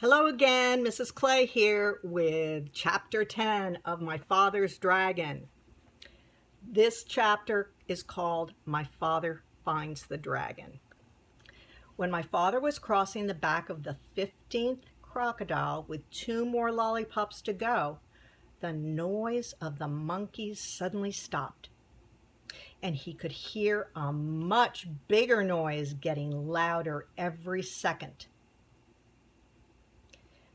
Hello again, Mrs. Clay here with chapter 10 of My Father's Dragon. This chapter is called My Father Finds the Dragon. When my father was crossing the back of the 15th crocodile with 2 more lollipops to go, the noise of the monkeys suddenly stopped, and he could hear a much bigger noise getting louder every second.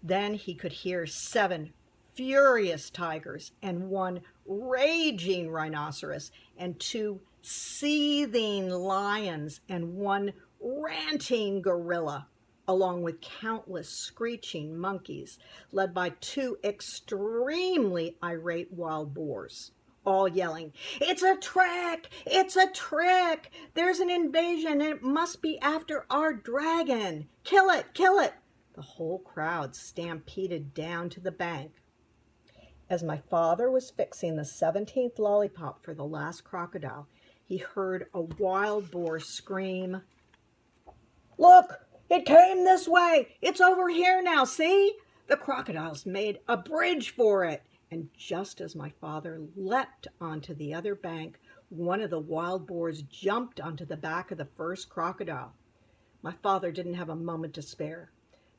Then he could hear 7 furious tigers and 1 raging rhinoceros and 2 seething lions and 1 ranting gorilla, along with countless screeching monkeys, led by 2 extremely irate wild boars, all yelling, "It's a trick! It's a trick! There's an invasion and it must be after our dragon! Kill it! Kill it!" The whole crowd stampeded down to the bank. As my father was fixing the 17th lollipop for the last crocodile, he heard a wild boar scream, "Look, it came this way. It's over here now, see? The crocodiles made a bridge for it." And just as my father leapt onto the other bank, one of the wild boars jumped onto the back of the first crocodile. My father didn't have a moment to spare.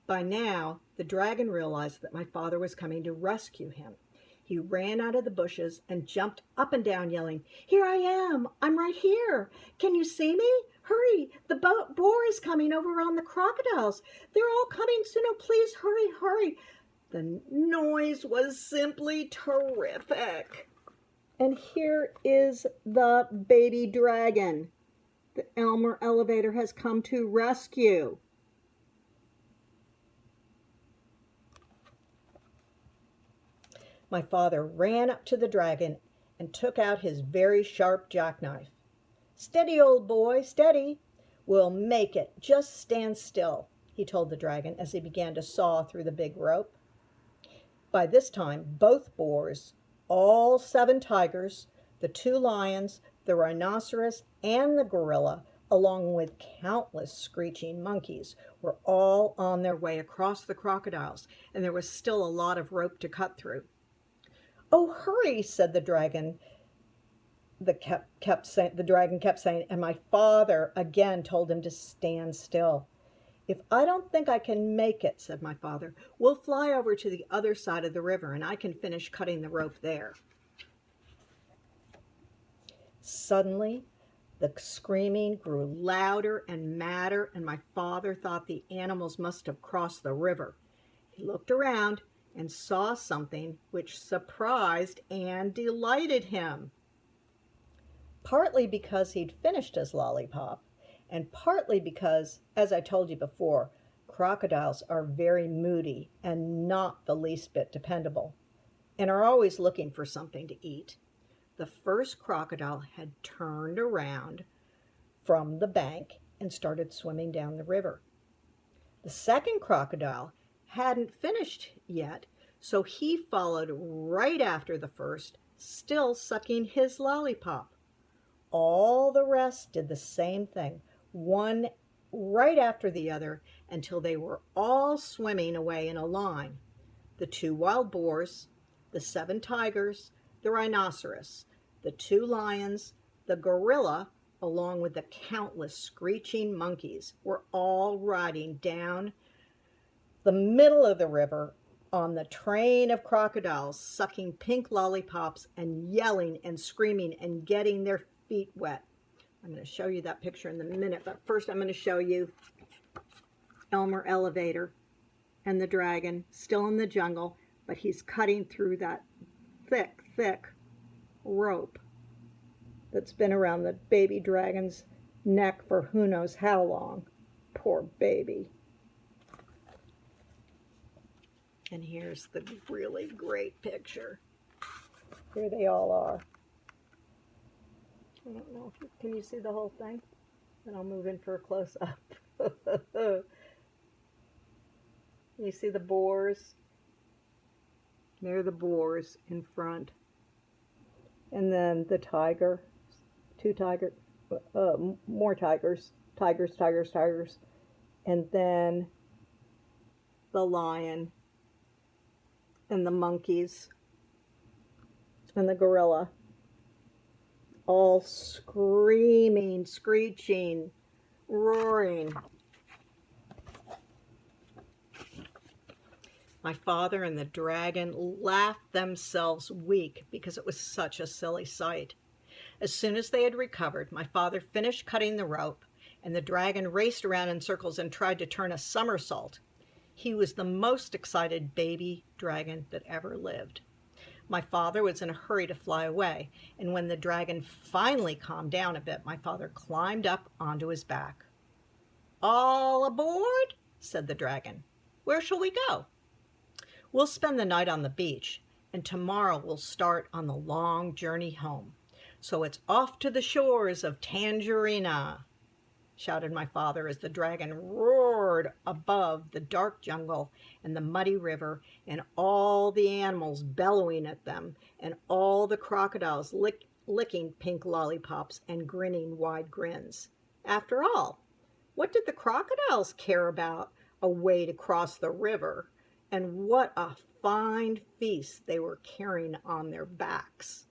By now, the dragon realized that my father was coming to rescue him. He ran out of the bushes and jumped up and down, yelling, "Here I am! I'm right here! Can you see me? Hurry! The boar is coming over on the crocodiles! They're all coming soon! Oh, please hurry, hurry!" The noise was simply terrific. And here is the baby dragon the Elmer elevator has come to rescue. My father ran up to the dragon and took out his very sharp jackknife. "Steady, old boy, steady. We'll make it. Just stand still," he told the dragon as he began to saw through the big rope. By this time, both boars, all 7 tigers, the 2 lions, the rhinoceros, and the gorilla, along with countless screeching monkeys, were all on their way across the crocodiles, and there was still a lot of rope to cut through. "Oh, hurry," said the dragon. The dragon kept saying, and my father again told him to stand still. "If I don't think I can make it," said my father, "we'll fly over to the other side of the river and I can finish cutting the rope there." Suddenly, the screaming grew louder and madder, and my father thought the animals must have crossed the river. He looked around and saw something which surprised and delighted him. Partly because he'd finished his lollipop, and partly because, as I told you before, crocodiles are very moody and not the least bit dependable, and are always looking for something to eat. The first crocodile had turned around from the bank and started swimming down the river. The second crocodile hadn't finished yet, so he followed right after the first, still sucking his lollipop. All the rest did the same thing, one right after the other, until they were all swimming away in a line. The 2 wild boars, the 7 tigers, the rhinoceros, the 2 lions, the gorilla, along with the countless screeching monkeys, were all riding down the middle of the river on the train of crocodiles, sucking pink lollipops and yelling and screaming and getting their feet wet. I'm going to show you that picture in a minute, but first I'm going to show you Elmer Elevator and the dragon still in the jungle, but he's cutting through that thick, thick rope that's been around the baby dragon's neck for who knows how long. Poor baby. And here's the really great picture. Here they all are. I don't know if can you see the whole thing? Then I'll move in for a close-up. You see the boars? They're the boars in front. And then the tiger, 2 tigers, more tigers, tigers. And then the lion and the monkeys and the gorilla all screaming, screeching, roaring. My father and the dragon laughed themselves weak because it was such a silly sight. As soon as they had recovered, my father finished cutting the rope, and the dragon raced around in circles and tried to turn a somersault. He was the most excited baby dragon that ever lived. My father was in a hurry to fly away, and when the dragon finally calmed down a bit, my father climbed up onto his back. "All aboard," said the dragon. "Where shall we go?" "We'll spend the night on the beach, and tomorrow we'll start on the long journey home. So it's off to the shores of Tangerina," shouted my father as the dragon roared above the dark jungle and the muddy river and all the animals bellowing at them and all the crocodiles licking pink lollipops and grinning wide grins. After all, what did the crocodiles care about a way to cross the river? And what a fine feast they were carrying on their backs.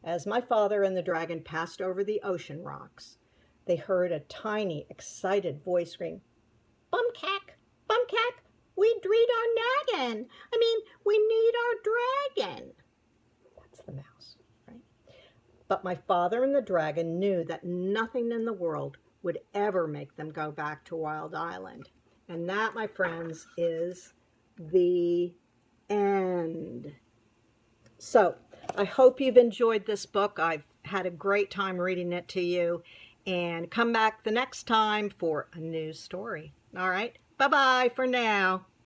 As my father and the dragon passed over the ocean rocks, they heard a tiny, excited voice scream, "Bumcack, Bumcack, we dreed our naggin. We need our dragon." That's the mouse, right? But my father and the dragon knew that nothing in the world would ever make them go back to Wild Island. And that, my friends, is the end. So I hope you've enjoyed this book. I've had a great time reading it to you, and come back the next time for a new story. All right, bye-bye for now.